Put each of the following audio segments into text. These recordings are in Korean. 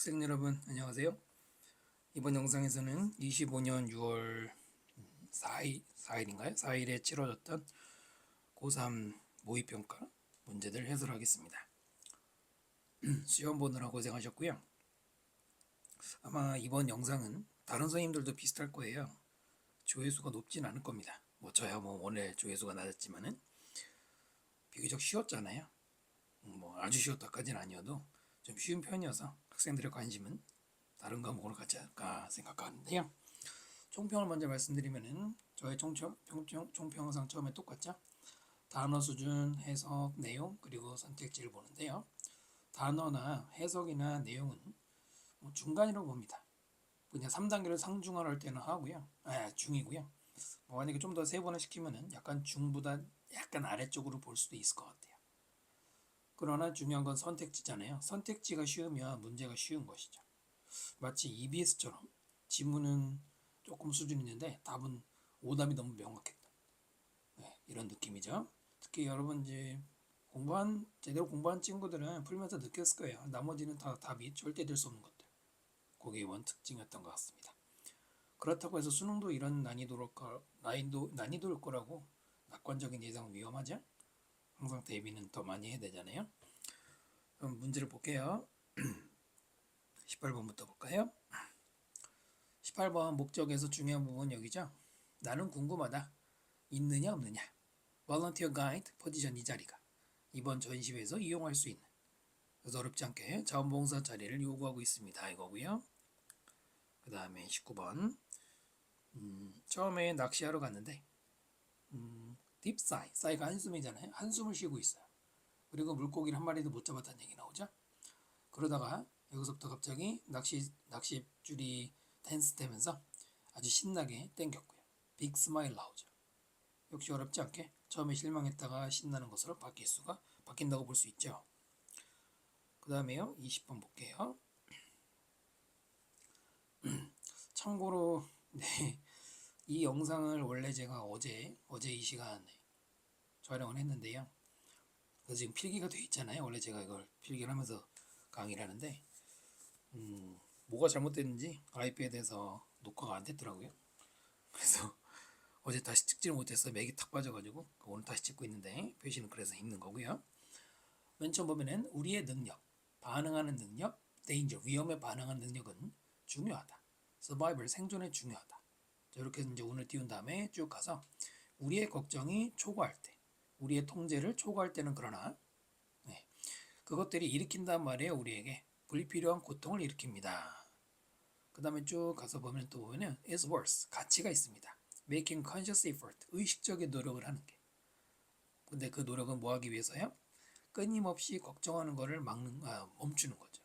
학생 여러분 안녕하세요. 이번 영상에서는 25년 6월 4일인가요? 4일에 치러졌던 고3 모의평가 문제들 해설하겠습니다. 시험 보느라 고생하셨고요. 아마 이번 영상은 다른 선생님들도 비슷할 거예요. 조회수가 높진 않을 겁니다. 저야 오늘 조회수가 낮았지만은 비교적 쉬웠잖아요. 아주 쉬웠다까지는 아니어도 좀 쉬운 편이어서 학생들의 관심은 다른 과목으로 가지 않을까 생각하는데요. 총평을 먼저 말씀드리면은 저의 총평 항상 처음에 똑같죠. 단어 수준, 해석, 내용, 그리고 선택지를 보는데요. 단어나 해석이나 내용은 중간이라고 봅니다. 그냥 3단계를 상중하를 할 때는 하고요. 중이고요. 만약에 좀 더 세분화 시키면은 약간 중보다 약간 아래쪽으로 볼 수도 있을 것 같아요. 그러나 중요한 건 선택지잖아요. 선택지가 쉬우면 문제가 쉬운 것이죠. 마치 EBS처럼 지문은 조금 수준이 있는데 답은 오답이 너무 명확했다. 이런 느낌이죠. 특히 여러분 이제 제대로 공부한 친구들은 풀면서 느꼈을 거예요. 나머지는 다 답이 절대 될 수 없는 것들. 그게 이번 특징이었던 것 같습니다. 그렇다고 해서 수능도 이런 난이도일 거라고 낙관적인 예상은 위험하죠. 항상 대비는 더 많이 해야 되잖아요. 그럼 문제를 볼게요. 18번부터 볼까요? 18번 목적에서 중요한 부분 여기죠. 나는 궁금하다. 있느냐 없느냐. Volunteer Guide 포지션 이 자리가 이번 전시회에서 이용할 수 있는, 그래서 어렵지 않게 자원봉사 자리를 요구하고 있습니다. 이거고요. 그 다음에 19번 처음에 낚시하러 갔는데 deep sigh, sigh가 한숨이잖아요. 한숨을 쉬고 있어요. 그리고 물고기를 한 마리도 못 잡았다는 얘기 나오죠. 그러다가 여기서부터 갑자기 낚싯줄이 댄스 되면서 아주 신나게 땡겼고요. 빅 스마일 나오죠. 역시 어렵지 않게 처음에 실망했다가 신나는 것으로 바뀐다고 볼 수 있죠. 그 다음에요. 20번 볼게요. 참고로 이 영상을 원래 제가 어제 이 시간에 촬영을 했는데요. 그래서 지금 필기가 돼 있잖아요. 원래 제가 이걸 필기를 하면서 강의를 하는데 뭐가 잘못됐는지 아이패드에서 녹화가 안 됐더라고요. 그래서 어제 다시 찍지를 못했어요. 맥이 탁 빠져가지고 오늘 다시 찍고 있는데 표시는 그래서 있는 거고요. 맨 처음 보면은 우리의 능력, 반응하는 능력, danger, 위험에 반응하는 능력은 중요하다. survival, 생존에 중요하다. 자, 이렇게 이제 운을 띄운 다음에 쭉 가서 우리의 걱정이 초과할 때, 우리의 통제를 초과할 때는 그러나 그것들이 일으킨단 말이에요. 우리에게 불필요한 고통을 일으킵니다. 그 다음에 쭉 가서 보면 또 보면은 is worse, 가치가 있습니다. making conscious effort, 의식적인 노력을 하는 게. 근데 그 노력은 뭐 하기 위해서요? 끊임없이 걱정하는 거를 멈추는 거죠.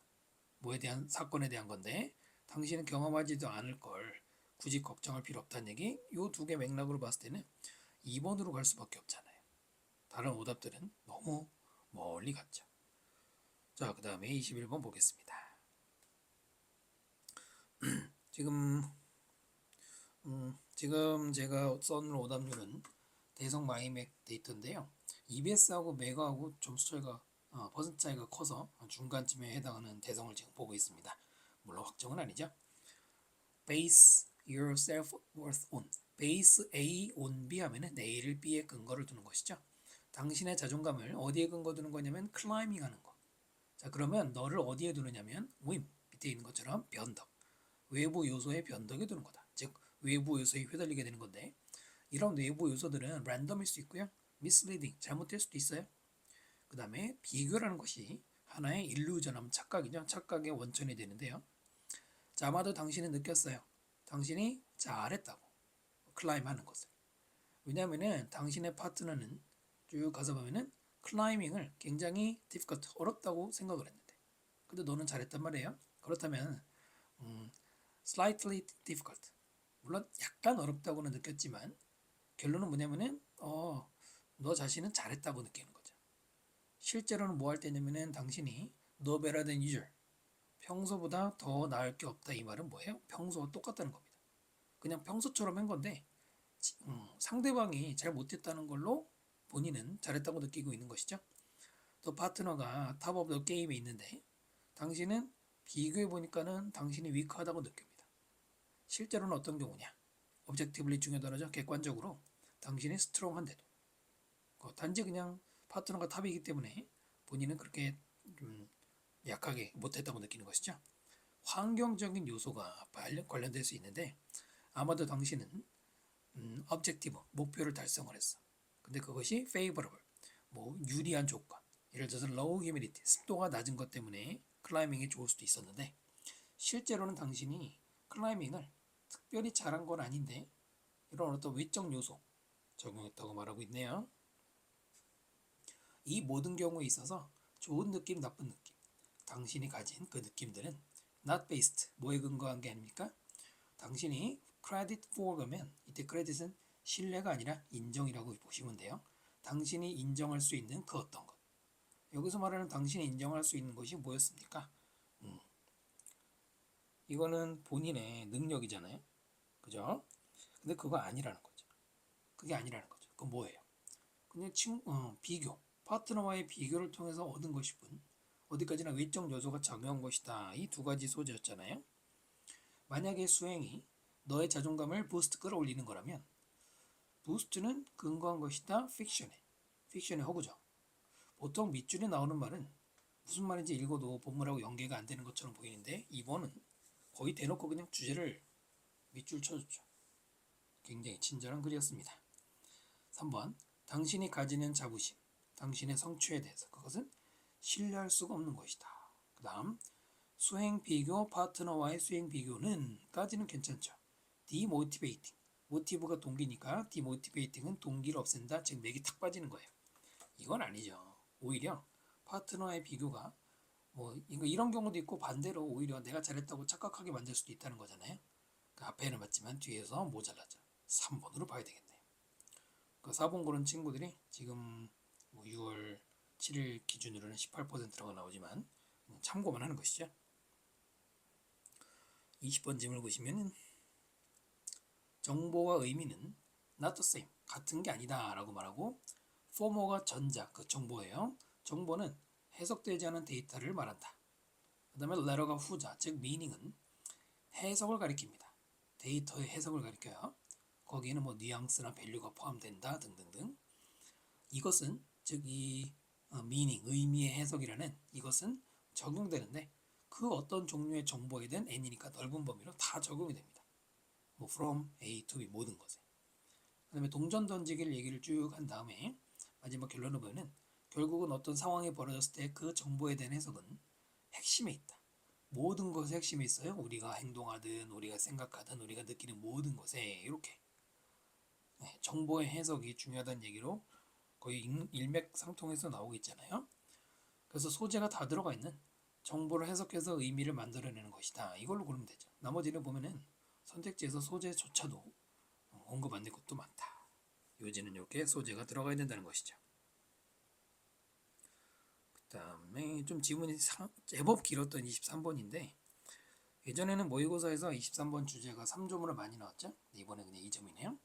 사건에 대한 건데 당신은 경험하지도 않을 걸 굳이 걱정할 필요 없다는 얘기. 요 두 개 맥락으로 봤을 때는 2번으로 갈 수밖에 없잖아요. 다른 오답들은 너무 멀리 갔죠. 자, 그 다음에 21번 보겠습니다. 지금 제가 써놓은 오답률은 대성 마이맥 데이터인데요. EBS하고 맥하고 점수 차이가 퍼센트 차이가 커서 중간쯤에 해당하는 대성을 지금 보고 있습니다. 물론 확정은 아니죠. Base your self-worth on. Base A on B 하면은 A를 B에 근거를 두는 것이죠. 당신의 자존감을 어디에 근거 두는 거냐면 클라이밍 하는 거. 자, 그러면 너를 어디에 두느냐면 whim, 밑에 있는 것처럼 변덕. 외부 요소의 변덕에 두는 거다. 즉 외부 요소에 휘둘리게 되는 건데 이런 외부 요소들은 랜덤일 수 있고요. misleading, 잘못될 수도 있어요. 그 다음에 비교라는 것이 하나의 일루전함, 착각이죠. 착각의 원천이 되는데요. 자, 아마도 당신은 느꼈어요. 당신이 잘했다고 클라임 하는 것을. 왜냐하면은 당신의 파트너는 쭉 가서 보면은 클라이밍을 굉장히 difficult, 어렵다고 생각을 했는데 근데 너는 잘했단 말이에요. 그렇다면 slightly difficult, 물론 약간 어렵다고는 느꼈지만 결론은 뭐냐면은 너 자신은 잘했다고 느끼는 거죠. 실제로는 뭐 할 때냐면은 당신이 no better than usual, 평소보다 더 나을 게 없다. 이 말은 뭐예요? 평소와 똑같다는 겁니다. 그냥 평소처럼 한 건데 상대방이 잘 못했다는 걸로 본인은 잘했다고 느끼고 있는 것이죠. 또 파트너가 탑 오브 더 게임에 있는데 당신은 비교해 보니까는 당신이 위크하다고 느낍니다. 실제로는 어떤 경우냐? objectively 중요하다죠. 객관적으로 당신이 스트롱한데도 단지 그냥 파트너가 탑이기 때문에 본인은 그렇게 좀 약하게 못했다고 느끼는 것이죠. 환경적인 요소가 관련될 수 있는데 아마도 당신은 objective, 목표를 달성을 했어. 근데 그것이 favorable, 유리한 조건, 예를 들어서 low humidity, 습도가 낮은 것 때문에 클라이밍이 좋을 수도 있었는데 실제로는 당신이 클라이밍을 특별히 잘한 건 아닌데 이런 어떤 외적 요소 적용했다고 말하고 있네요. 이 모든 경우에 있어서 좋은 느낌, 나쁜 느낌, 당신이 가진 그 느낌들은 not based, 뭐에 근거한 게 아닙니까? 당신이 credit for 가면 이때 credit은 신뢰가 아니라 인정이라고 보시면 돼요. 당신이 인정할 수 있는 그 어떤 것. 여기서 말하는 당신이 인정할 수 있는 것이 뭐였습니까? 이거는 본인의 능력이잖아요. 그죠? 근데 그거 아니라는 거죠. 그게 아니라는 거죠. 그건 뭐예요? 그냥 비교, 파트너와의 비교를 통해서 얻은 것일 뿐 어디까지나 외적 요소가 작용한 것이다. 이 두 가지 소재였잖아요. 만약에 수행이 너의 자존감을 부스트 끌어올리는 거라면 부스트는 근거한 것이다. 픽션의 허구죠. 보통 밑줄에 나오는 말은 무슨 말인지 읽어도 본문하고 연계가 안 되는 것처럼 보이는데 이번은 거의 대놓고 그냥 주제를 밑줄 쳐줬죠. 굉장히 친절한 글이었습니다. 3번 당신이 가지는 자부심, 당신의 성취에 대해서 그것은 신뢰할 수가 없는 것이다. 그 다음 수행 비교, 파트너와의 수행 비교는 까지는 괜찮죠. 디모티베이팅, 모티브가 동기니까 디모티베이팅은 동기를 없앤다, 즉 맥이 탁 빠지는 거예요. 이건 아니죠. 오히려 파트너의 비교가 이런 경우도 있고 반대로 오히려 내가 잘했다고 착각하게 만들 수도 있다는 거잖아요. 그 앞에는 맞지만 뒤에서 모자라죠. 3번으로 봐야 되겠네요. 그 4번 고른 친구들이 지금 6월 7일 기준으로는 18%라고 나오지만 참고만 하는 것이죠. 20번 질문을 보시면 정보와 의미는 not the same, 같은 게 아니다 라고 말하고 former가 전자, 그 정보예요. 정보는 해석되지 않은 데이터를 말한다. 그 다음에 letter가 후자, 즉 meaning은 해석을 가리킵니다. 데이터의 해석을 가리켜요. 거기에는 뉘앙스나 밸류가 포함된다 등등등. 이것은 즉 이 meaning, 의미의 해석이라는 이것은 적용되는데 그 어떤 종류의 정보이든 n이니까 넓은 범위로 다 적용이 됩니다. from A to B 모든 것에. 그 다음에 동전 던지기를 얘기를 쭉 한 다음에 마지막 결론을 보면 결국은 어떤 상황이 벌어졌을 때 그 정보에 대한 해석은 핵심에 있다. 모든 것에 핵심이 있어요. 우리가 행동하든 우리가 생각하든 우리가 느끼는 모든 것에 이렇게 정보의 해석이 중요하다는 얘기로 거의 일맥상통해서 나오고 있잖아요. 그래서 소재가 다 들어가 있는 정보를 해석해서 의미를 만들어내는 것이다. 이걸로 고르면 되죠. 나머지는 보면은 선택지에서 소재조차도 언급 안 된 것도 많다. 요지는 이렇게 소재가 들어가야 된다는 것이죠. 그 다음에 좀 지문이 제법 길었던 23번인데 예전에는 모의고사에서 23번 주제가 3점으로 많이 나왔죠. 이번에 그냥 2점이네요.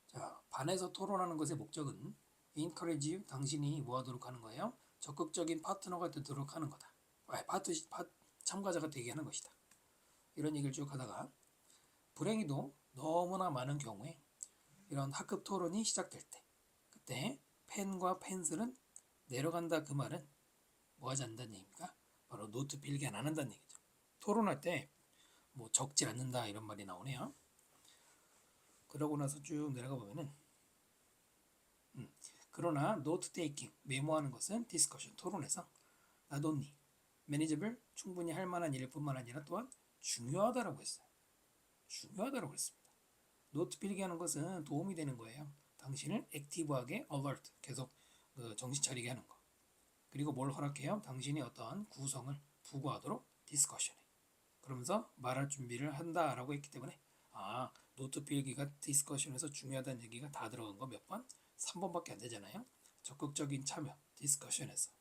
자, 반에서 토론하는 것의 목적은 encourage you, 당신이 뭐 하도록 하는 거예요? 적극적인 파트너가 되도록 하는 거다. 참가자가 되게 하는 것이다. 이런 얘기를 쭉 하다가 불행히도 너무나 많은 경우에 이런 학급 토론이 시작될 때 그때 펜과 펜슬은 내려간다. 그 말은 뭐 하지 않는다는 얘기입니까? 바로 노트 필기 안 한다는 얘기죠. 토론할 때 적지 않는다 이런 말이 나오네요. 그러고 나서 쭉 내려가 보면은 그러나 노트 테이킹, 메모하는 것은 디스커션, 토론에서 not only 매니저블, 충분히 할 만한 일일 뿐만 아니라 또한 중요하다라고 했어요. 중요하다라고 했습니다. 노트 필기하는 것은 도움이 되는 거예요. 당신을 액티브하게 alert, 계속 정신 차리게 하는 거. 그리고 뭘 허락해요? 당신이 어떠한 구성을 부과하도록 디스커션에. 그러면서 말할 준비를 한다라고 했기 때문에 노트 필기가 디스커션에서 중요하다는 얘기가 다 들어간 거 몇 번? 3번밖에 안 되잖아요. 적극적인 참여, 디스커션에서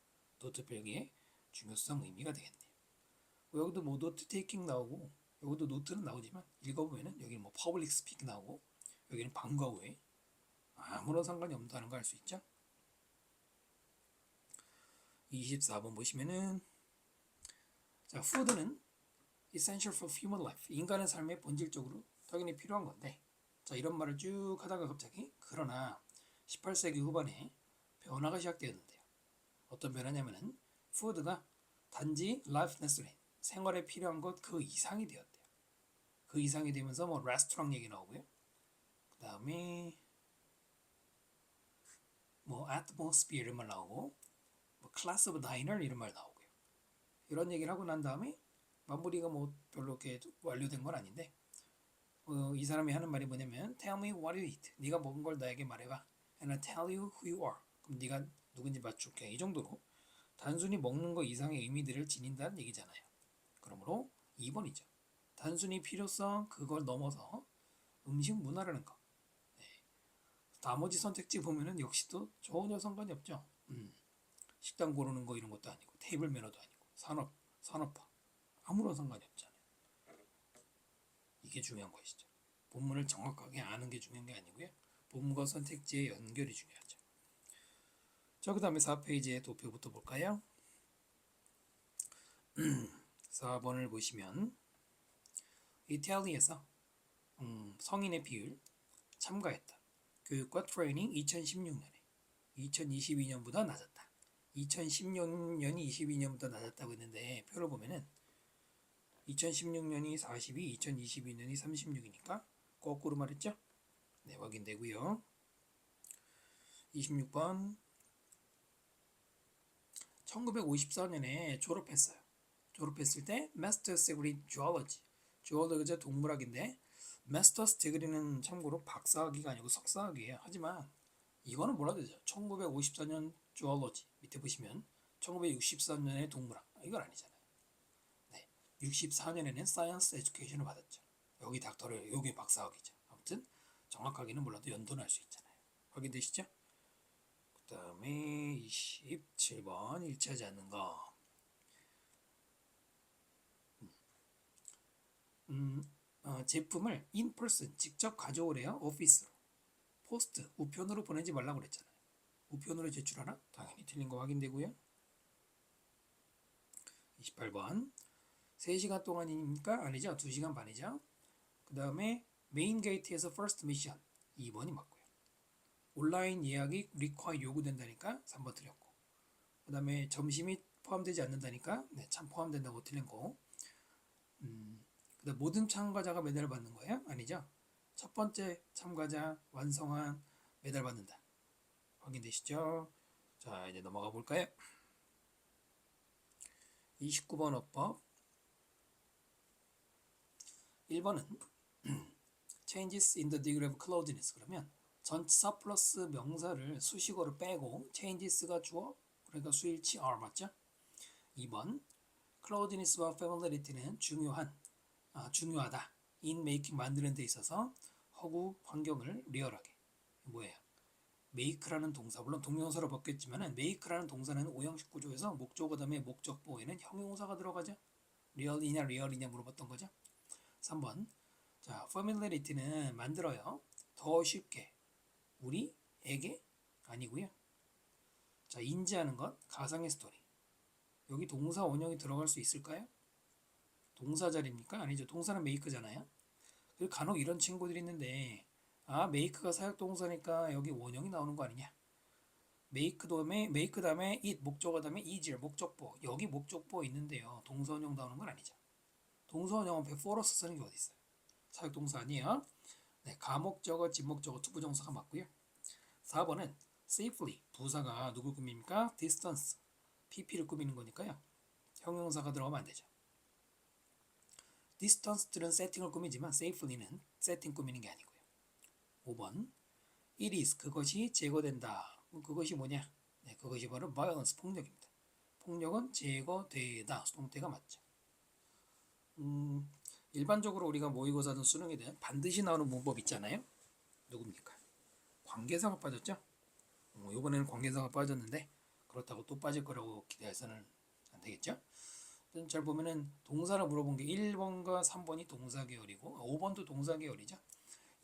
노트 필기의 중요성, 의미가 되겠네요. 여기도 노트 테이킹 나오고 여기도 노트는 나오지만 읽어보면은 여기는 퍼블릭 스피킹 나오고 여기는 방과 후에 아무런 상관이 없다는 거 알 수 있죠. 24번 보시면은 자, food는 essential for human life. 인간의 삶에 본질적으로 당연히 필요한 건데, 자, 이런 말을 쭉 하다가 갑자기 그러나 18세기 후반에 변화가 시작되었는데요. 어떤 변화냐면은 food가 단지 life necessary, 생활에 필요한 것 그 이상이 되었대요. 그 이상이 되면서 뭐 레스토랑 얘기 나오고요. 그 다음에 뭐 atmosphere 이런 말 나오고, 뭐 class of diner 이런 말 나오고요. 이런 얘기를 하고 난 다음에 마무리가 뭐 별로 이렇게 완료된 건 아닌데, 이 사람이 하는 말이 뭐냐면 tell me what you eat. 네가 먹은 걸 나에게 말해봐. And I tell you who you are. 그럼 네가 누군지 맞출게. 이 정도로 단순히 먹는 거 이상의 의미들을 지닌다는 얘기잖아요. 그러므로 2번이죠. 단순히 필요성 그걸 넘어서 음식 문화라는 거. 네. 나머지 선택지 보면은 역시 또 전혀 상관이 없죠. 식당 고르는 거 이런 것도 아니고 테이블 매너도 아니고 산업화 아무런 상관이 없잖아요. 이게 중요한 것이죠. 본문을 정확하게 아는 게 중요한 게 아니고요. 본문과 선택지의 연결이 중요하죠. 자, 그 다음에 4페이지의 도표부터 볼까요? 4번을 보시면 이탈리아에서 성인의 비율 참가했다. 교육과 트레이닝 2016년에 2022년보다 낮았다. 2016년이 22년보다 낮았다고 했는데 표를 보면은 2016년이 42, 2022년이 36이니까 거꾸로 말했죠? 네, 확인되고요. 26번 1954년에 졸업했어요. 졸업했을 때 마스터스 디그리 주얼러지. 주얼러지가 동물학인데 마스터스 디그리는 참고로 박사학위가 아니고 석사학위예요. 하지만 이거는 몰라도 되죠. 1954년 주얼러지 밑에 보시면 1964년에 동물학 이건 아니잖아요. 네, 64년에는 사이언스 에듀케이션을 받았죠. 여기 닥터를 여기 박사학위죠. 아무튼 정확하게는 몰라도 연도는 알 수 있잖아요. 확인되시죠? 그 다음에 27번 일치하지 않는 거. 제품을 인펄슨 직접 가져오래요. 오피스로. 포스트 우편으로 보내지 말라고 그랬잖아요. 우편으로 제출하라? 당연히 틀린 거 확인되고요. 28번 3시간 동안이니까 아니죠. 2시간 반이죠. 그 다음에 메인 게이트에서 퍼스트 미션 2번이 맞고요. 온라인 예약이 require 요구된다니까 3번 틀렸고, 그 다음에 점심이 포함되지 않는다니까 네, 참 포함된다고 틀린 거. 그다음 모든 참가자가 메달을 받는 거예요? 아니죠. 첫 번째 참가자 완성한 메달 받는다. 확인되시죠? 자, 이제 넘어가 볼까요? 29번 어법 1번은 changes in the degree of closeness. 그러면 전치사 플러스 명사를 수식어로 빼고 changes가 주어, 그러니까 수일치 are 맞죠? 2번 closeness와 familiarity는 중요하다. in making 만드는 데 있어서 허구 환경을 리얼하게. 뭐예요? make라는 동사, 물론 동명사로 바뀌었지만 make라는 동사는 오형식 구조에서 목적어 다음에 목적보에는 형용사가 들어가죠. real이냐 물어봤던 거죠. 3번 자, familiarity는 만들어요. 더 쉽게 우리에게 아니고요. 자, 인지하는 것 가상의 스토리. 여기 동사 원형이 들어갈 수 있을까요? 동사 자리입니까? 아니죠. 동사는 make잖아요. 그리고 간혹 이런 친구들이 있는데 make가 사역동사니까 여기 원형이 나오는 거 아니냐. make 다음에 it 목적어 다음에 is 목적보. 여기 목적보 있는데요. 동사 원형 나오는 건 아니죠. 동사 원형은 before서 쓰는 게 어디 있어요. 사역동사 아니에요. 네, 가목적어, 집목적어, 투부정사가 맞고요. 4번은 safely 부사가 누굴 꾸밉니까? distance pp를 꾸미는 거니까요. 형용사가 들어가면 안 되죠. distance들은 세팅을 꾸미지만 safely는 세팅 꾸미는 게 아니고요. 5번 it is 그것이 제거된다. 그것이 뭐냐? 네, 그것이 바로 violence 폭력입니다. 폭력은 제거되다. 수동태가 맞죠. 일반적으로 우리가 모의고사든 수능이든 반드시 나오는 문법 있잖아요. 누굽니까? 관계사가 빠졌죠? 이번에는 관계사가 빠졌는데 그렇다고 또 빠질 거라고 기대해서는 안 되겠죠? 잘 보면은 동사를 물어본 게 1번과 3번이 동사 계열이고 5번도 동사 계열이죠.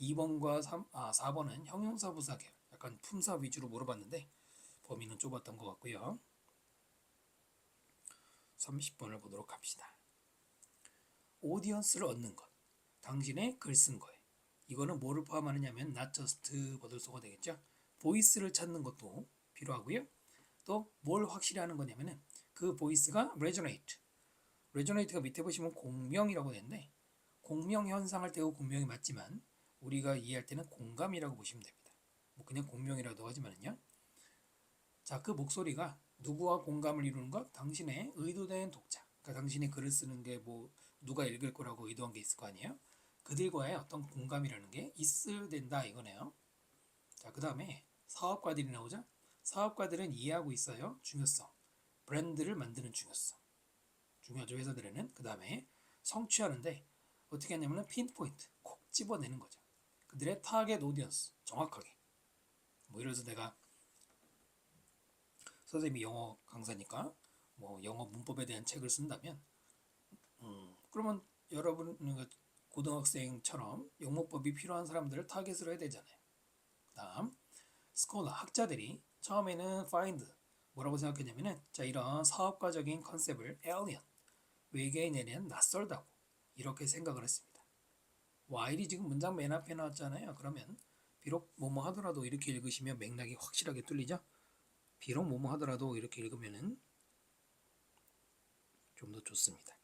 2번과 4번은 형용사 부사 계열, 약간 품사 위주로 물어봤는데 범위는 좁았던 것 같고요. 30번을 보도록 합시다. 오디언스를 얻는 것. 당신의 글 쓴 거에. 이거는 뭐를 포함하느냐면 not just 버들소가 되겠죠. 보이스를 찾는 것도 필요하고요. 또 뭘 확실히 하는 거냐면은 그 보이스가 resonate. resonate가 밑에 보시면 공명이라고 되는데 공명 현상을 떼고 공명이 맞지만 우리가 이해할 때는 공감이라고 보시면 됩니다. 뭐 그냥 공명이라도 하지만은요. 자, 그 목소리가 누구와 공감을 이루는 것? 당신의 의도된 독자. 그러니까 당신이 글을 쓰는 게 뭐 누가 읽을 거라고 의도한 게 있을 거 아니에요? 그들과의 어떤 공감이라는 게 있어야 된다 이거네요. 자, 그 다음에 사업가들이 나오죠. 사업가들은 이해하고 있어요. 중요성. 브랜드를 만드는 중요성. 중요하죠, 회사들에는. 그 다음에 성취하는데 어떻게 하냐면 핀포인트. 콕 집어내는 거죠. 그들의 타겟 오디언스. 정확하게. 뭐 이래서 내가 선생님이 영어 강사니까 뭐 영어 문법에 대한 책을 쓴다면 그러면 여러분 고등학생처럼 영문법이 필요한 사람들을 타겟으로 해야 되잖아요. 그다음 스콜라 학자들이 처음에는 find 뭐라고 생각했냐면은 자 이런 사업가적인 컨셉을 alien 외계인에 대한 낯설다고 이렇게 생각을 했습니다. while이 지금 문장 맨 앞에 나왔잖아요. 그러면 비록 뭐뭐 하더라도 이렇게 읽으시면 맥락이 확실하게 뚫리죠. 비록 뭐뭐 하더라도 이렇게 읽으면은 좀 더 좋습니다.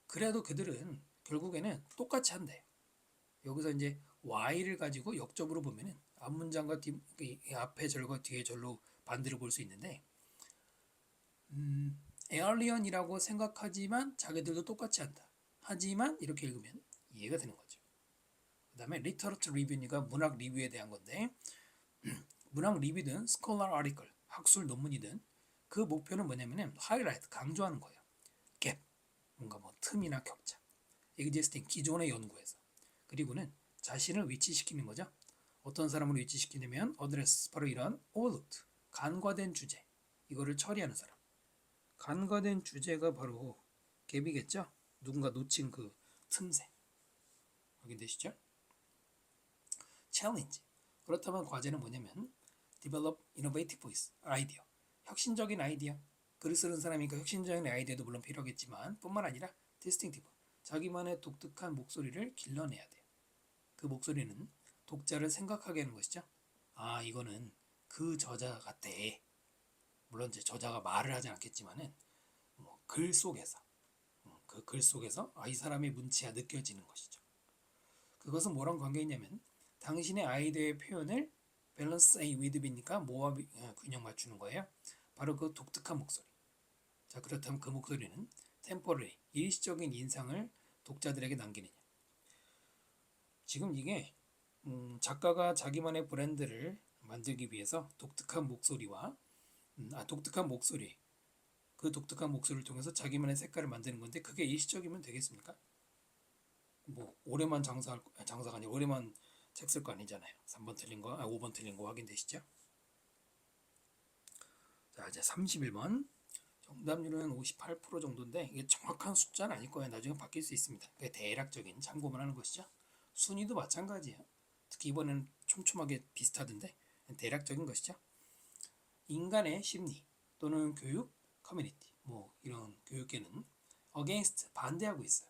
그래도 그들은 결국에는 똑같이 한대요. 여기서 이제 y를 가지고 역접으로 보면은 앞 문장과 앞에 절과 뒤에 절로 반대로 볼 수 있는데 에얼리언이라고 생각하지만 자기들도 똑같이 한다. 하지만 이렇게 읽으면 이해가 되는 거죠. 그 다음에 리터러처 리뷰가 문학 리뷰에 대한 건데 문학 리뷰든 스콜라 아티클 학술 논문이든 그 목표는 뭐냐면은 하이라이트 강조하는 거예요. 갭 뭔가 뭐 틈이나 격차 existing 기존의 연구에서 그리고는 자신을 위치시키는 거죠. 어떤 사람을 위치시키냐면 어드레스 바로 이런 overlooked 간과된 주제 이거를 처리하는 사람 간과된 주제가 바로 갭이겠죠. 누군가 놓친 그 틈새 확인되시죠? challenge 그렇다면 과제는 뭐냐면 develop innovative voice 아이디어 혁신적인 아이디어 글을 쓰는 사람이니까 혁신적인 아이디어도 물론 필요하겠지만 뿐만 아니라 distinctive 자기만의 독특한 목소리를 길러내야 돼요. 그 목소리는 독자를 생각하게 하는 것이죠. 아 이거는 그 저자 같대. 물론 이제 저자가 말을 하지 않겠지만은 뭐 글 속에서 그 글 속에서 이 사람의 문체가 느껴지는 것이죠. 그것은 뭐랑 관계 있냐면 당신의 아이디어의 표현을 밸런스 A with B니까 뭐와 균형 맞추는 거예요. 바로 그 독특한 목소리. 자 그렇다면 그 목소리는 템포러리 일시적인 인상을 독자들에게 남기느냐. 지금 이게 작가가 자기만의 브랜드를 만들기 위해서 독특한 목소리와 독특한 목소리 그 독특한 목소리를 통해서 자기만의 색깔을 만드는 건데 그게 일시적이면 되겠습니까? 뭐 올해만 장사가 아니라 올해만 책 쓸 거 아니잖아요. 3번 틀린 거, 5번 틀린 거 확인되시죠? 자 이제 31번 정답률은 58% 정도인데 이게 정확한 숫자는 아닐 거예요. 나중에 바뀔 수 있습니다. 대략적인 참고만 하는 것이죠. 순위도 마찬가지예요. 특히 이번에는 촘촘하게 비슷하던데 대략적인 것이죠. 인간의 심리 또는 교육, 커뮤니티 뭐 이런 교육계는 against 반대하고 있어요.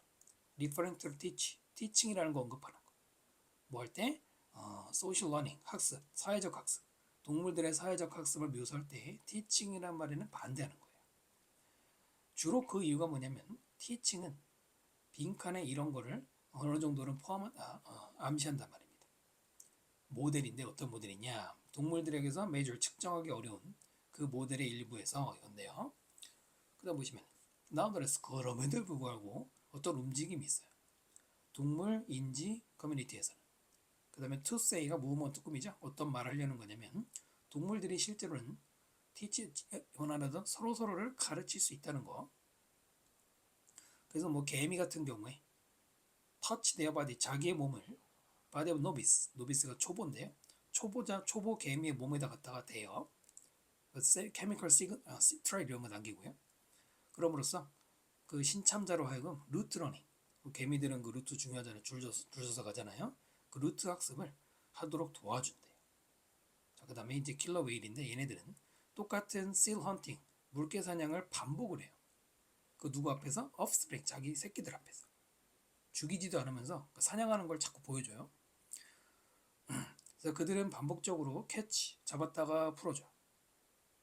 referring to teach, teaching이라는 거 언급하는 거. 뭐 할 때 social learning, 학습, 사회적 학습, 동물들의 사회적 학습을 묘사할 때 teaching이라는 말에는 반대하는 거예요. 주로 그 이유가 뭐냐면 teaching은 빈칸에 이런 거를 어느 정도는 암시한단 말입니다. 모델인데 어떤 모델이냐? 동물들에게서 매주 측정하기 어려운 그 모델의 일부에서 이건데요. 그다음 보시면 nonetheless 그럼에도 불구하고 어떤 움직임이 있어요. 동물, 인지, 커뮤니티에서는. 그 다음에 to say가 무엇 꿈이죠. 어떤 말을 하려는 거냐면 동물들이 실제로는 원하는 서로서로를 가르칠 수 있다는 거. 그래서 뭐 개미 같은 경우에 touch their body 자기의 몸을 body of novice novice가 초보인데요. 초보 개미의 몸에다 갖다가 대요. chemical citral 이런 거 남기고요. 그럼으로써 그 신참자로 하여금 루트 러닝 개미들은 그 루트 중요하잖아요. 줄 서서 가잖아요. 그 루트 학습을 하도록 도와준대요. 자, 그 다음에 이제 킬러 웨일인데 얘네들은 똑같은 seal hunting 물개 사냥을 반복을 해요. 그 누구 앞에서? offspring 자기 새끼들 앞에서. 죽이지도 않으면서 사냥하는 걸 자꾸 보여줘요. 그래서 그들은 반복적으로 캐치, 잡았다가 풀어줘.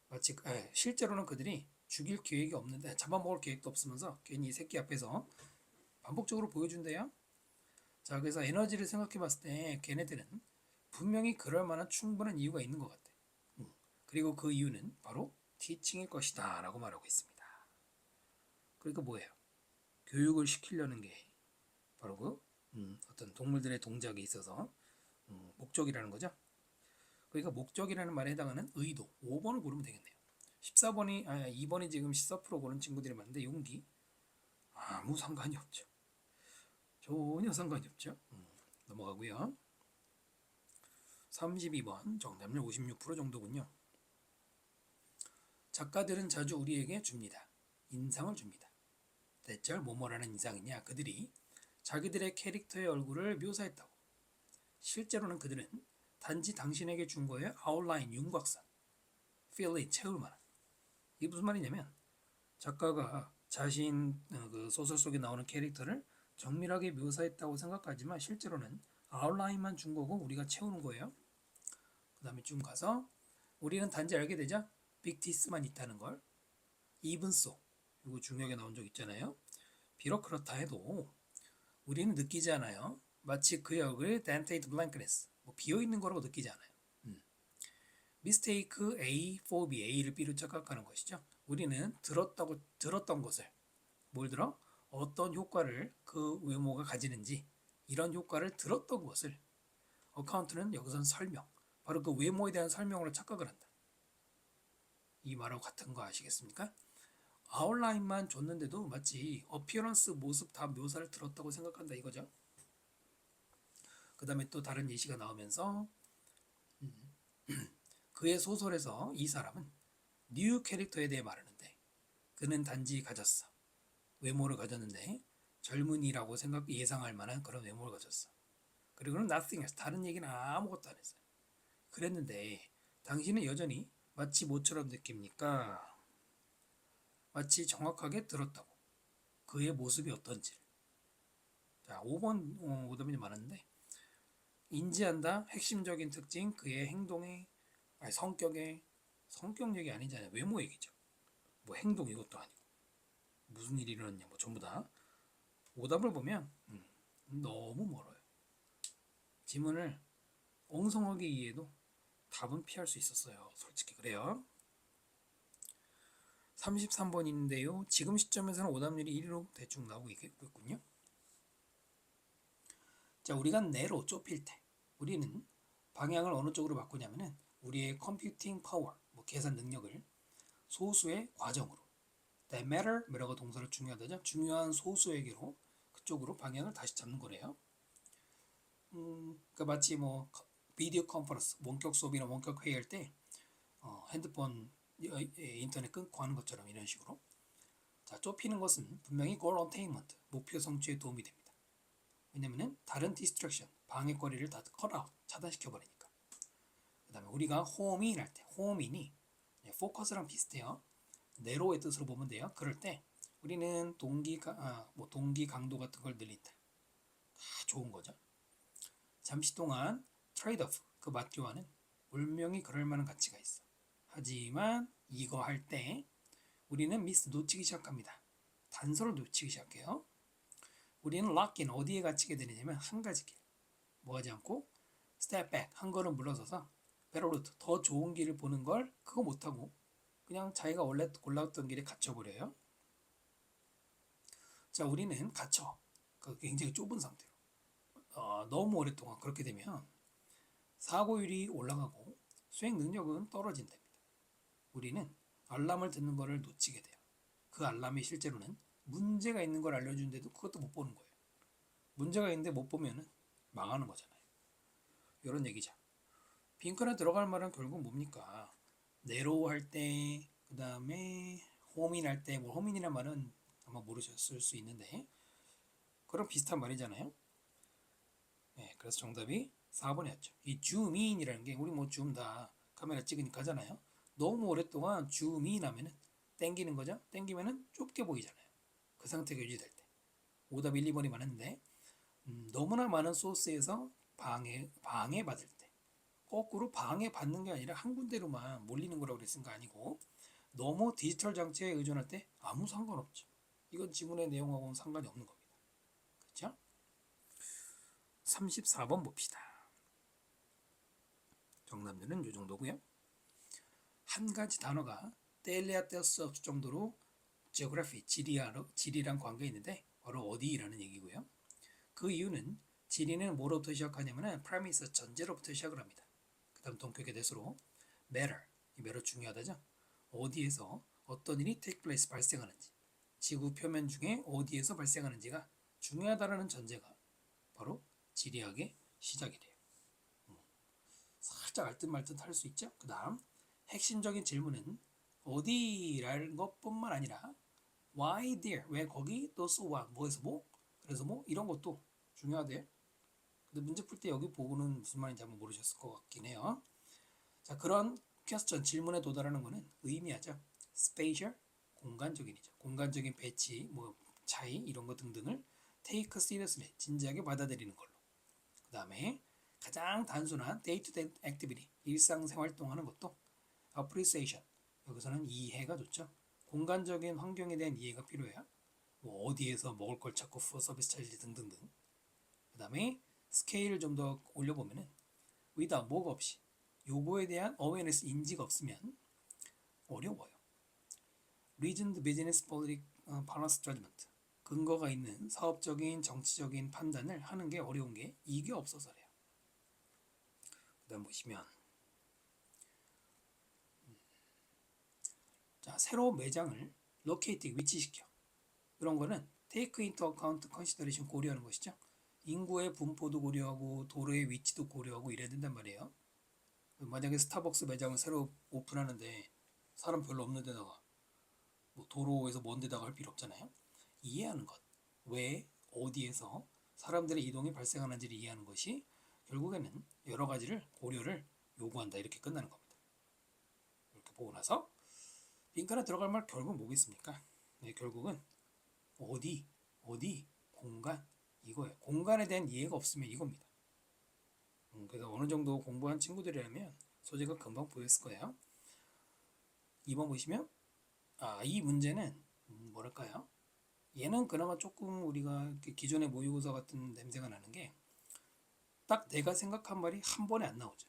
마치 실제로는 그들이 죽일 계획이 없는데 잡아먹을 계획도 없으면서 괜히 새끼 앞에서 반복적으로 보여준대요. 자, 그래서 에너지를 생각해 봤을 때 걔네들은 분명히 그럴 만한 충분한 이유가 있는 것 같아. 그리고 그 이유는 바로 티칭일 것이다 라고 말하고 있습니다. 그러니까 뭐예요? 교육을 시키려는 게 바로 그 어떤 동물들의 동작에 있어서 목적이라는 거죠. 그러니까 목적이라는 말에 해당하는 의도 5번을 고르면 되겠네요. 2번이 지금 14% 고른 친구들이 많은데 용기 아무 상관이 없죠. 전혀 상관이 없죠. 넘어가고요. 32번 정답률 56% 정도군요. 작가들은 자주 우리에게 줍니다. 인상을 줍니다. 대체 뭐뭐라는 인상이냐? 그들이 자기들의 캐릭터의 얼굴을 묘사했다고. 실제로는 그들은 단지 당신에게 준 거에 아웃라인 윤곽선, 필이 채울 만한. 이게 무슨 말이냐면 작가가 자신 그 소설 속에 나오는 캐릭터를 정밀하게 묘사했다고 생각하지만 실제로는 아웃라인만 준 거고 우리가 채우는 거예요. 그 다음에 좀 가서 우리는 단지 알게 되자 빅티스만 있다는 걸. even so 이거 중요하게 나온 적 있잖아요. 비록 그렇다 해도 우리는 느끼지 않아요. 마치 그의 얼굴에 dented blankness 비어있는 거라고 느끼지 않아요. mistake A for B, A를 B로 착각하는 것이죠. 우리는 들었던 것을 뭘 들어? 어떤 효과를 그 외모가 가지는지 이런 효과를 들었던 것을 어카운트는 여기서는 설명 바로 그 외모에 대한 설명으로 착각을 한다. 이 말하고 같은 거 아시겠습니까? 아웃라인만 줬는데도 마치 어피어런스 모습 다 묘사를 들었다고 생각한다 이거죠. 그 다음에 또 다른 예시가 나오면서 그의 소설에서 이 사람은 뉴 캐릭터에 대해 말하는데 그는 단지 가졌어. 외모를 가졌는데 젊은이라고 예상할 만한 그런 외모를 가졌어. 그리고는 nothing else, 다른 얘기는 아무것도 안 했어요. 그랬는데 당신은 여전히 마치 뭐처럼 느낍니까? 마치 정확하게 들었다고. 그의 모습이 어떤지를. 자, 5번 오답이 많았는데 인지한다. 핵심적인 특징, 그의 행동에, 성격에, 성격 얘기 아니잖아요. 외모 얘기죠. 뭐 행동 이것도 아니고 무슨 일이 일어났냐 뭐 전부 다. 오답을 보면 너무 멀어요. 지문을 엉성하게 이해해도 답은 피할 수 있었어요. 솔직히 그래요. 33번인데요. 지금 시점에서는 오답률이 1위로 대충 나오고 있군요. 자, 우리가 내로 좁힐 때 우리는 방향을 어느 쪽으로 바꾸냐면은 우리의 컴퓨팅 파워, 계산 능력을 소수의 과정으로 that matter, 뭐라고 동사를 중요하다죠. 중요한 소수에게로 그쪽으로 방향을 다시 잡는 거래요. 그러니까 마치 비디오 컨퍼런스, 원격 수업이나 원격 회의할 때 핸드폰 인터넷 끊고 하는 것처럼 이런 식으로. 자, 좁히는 것은 분명히 goal attainment, 목표 성취에 도움이 됩니다. 왜냐면은 다른 distraction, 방해거리를 다 cut out, 차단시켜버리니까. 그 다음에 우리가 home인 할 때, home인이 포커스랑 비슷해요. 내로의 뜻으로 보면 돼요. 그럴 때 우리는 동기 강도 같은 걸 늘린다. 다 좋은 거죠. 잠시 동안 트레이드오프, 그 맞교환은 분명히 그럴 만한 가치가 있어. 하지만 이거 할 때 우리는 미스 놓치기 시작합니다. 단서를 놓치기 시작해요. 우리는 락인 어디에 갇히게 되느냐면 한 가지 길. 뭐 하지 않고 스텝 백, 한 걸음 물러서서 베러루트, 더 좋은 길을 보는 걸 그거 못하고 그냥 자기가 원래 골랐던 길에 갇혀버려요. 자, 우리는 갇혀. 굉장히 좁은 상태로. 너무 오랫동안 그렇게 되면 사고율이 올라가고 수행 능력은 떨어진답니다. 우리는 알람을 듣는 것을 놓치게 돼요. 그 알람이 실제로는 문제가 있는 걸 알려주는데도 그것도 못 보는 거예요. 문제가 있는데 못 보면 망하는 거잖아요. 이런 얘기죠. 빈칸에 들어갈 말은 결국 뭡니까? 네로우 할 때, 그 다음에 호민 할 때, 호민이란 말은 아마 모르셨을 수 있는데 그런 비슷한 말이잖아요. 네, 그래서 정답이 4번이었죠. 이 줌인이라는 게 우리 줌다 카메라 찍으니까 하잖아요. 너무 오랫동안 줌인 하면은 땡기는 거죠. 땡기면은 좁게 보이잖아요. 그 상태가 유지될 때. 오답 1, 2번이 많았는데 너무나 많은 소스에서 방해받을 때, 거꾸로 방해받는 게 아니라 한 군데로만 몰리는 거라고 그랬은 거 아니고, 너무 디지털 장치에 의존할 때 아무 상관없죠. 이건 지문의 내용하고는 상관이 없는 겁니다. 그렇죠? 34번 봅시다. 정답률은 이 정도고요. 한 가지 단어가 떼려야 뗄 수 없을 정도로 geography, 지리랑 관계 있는데 바로 어디라는 얘기고요. 그 이유는 지리는 뭐로부터 시작하냐면 premise, 전제로부터 시작을 합니다. 그 다음 동격의 대수로 matter, 이 matter 중요하다죠. 어디에서 어떤 일이 take place, 발생하는지, 지구 표면 중에 어디에서 발생하는지가 중요하다라는 전제가 바로 지리학의 시작이 돼요. 살짝 알듯 말듯 할 수 있죠. 그 다음 핵심적인 질문은 어디라는 것뿐만 아니라 why there, 왜 거기, 또 so what, 뭐에서 뭐, 그래서 뭐 이런 것도 중요하대요. 근데 문제 풀 때 여기 보고는 무슨 말인지 한번 모르셨을 것 같긴 해요. 자, 그런 퀘스천, 질문에 도달하는 것은 의미하죠. spatial, 공간적인이죠. 공간적인 배치, 뭐 차이 이런 것 등등을 take seriously, 진지하게 받아들이는 걸로. 그 다음에 가장 단순한 day-to-day activity, 일상생활 활동하는 것도 appreciation, 여기서는 이해가 좋죠. 공간적인 환경에 대한 이해가 필요해요. 뭐 어디에서 먹을 걸 찾고 서비스 찾을지 등등등. 그 다음에 스케일을 좀 더 올려보면은 without, 뭐가 없이 요거에 대한 awareness, 인지가 없으면 어려워요. reasoned business balance judgment, 근거가 있는 사업적인 정치적인 판단을 하는 게 어려운 게 이게 없어서래요. 그 다음 보시면 자, 새로 매장을 locate, 위치시켜. 그런 거는 take into account, consideration, 고려하는 것이죠. 인구의 분포도 고려하고 도로의 위치도 고려하고 이래야 된단 말이에요. 만약에 스타벅스 매장을 새로 오픈하는데 사람 별로 없는 데다가 뭐 도로에서 먼 데다가 할 필요 없잖아요. 이해하는 것, 왜 어디에서 사람들의 이동이 발생하는지를 이해하는 것이 결국에는 여러 가지를 고려를 요구한다, 이렇게 끝나는 겁니다. 이렇게 보고 나서 빈칸에 들어갈 말 결국 뭐겠습니까? 네, 결국은 어디, 공간, 이거예요. 공간에 대한 이해가 없으면 이겁니다. 그래서 어느 정도 공부한 친구들이라면 소재가 금방 보였을 거예요. 2번 보시면 이 문제는 뭐랄까요? 얘는 그나마 조금 우리가 기존의 모의고사 같은 냄새가 나는 게 딱 내가 생각한 말이 한 번에 안 나오죠.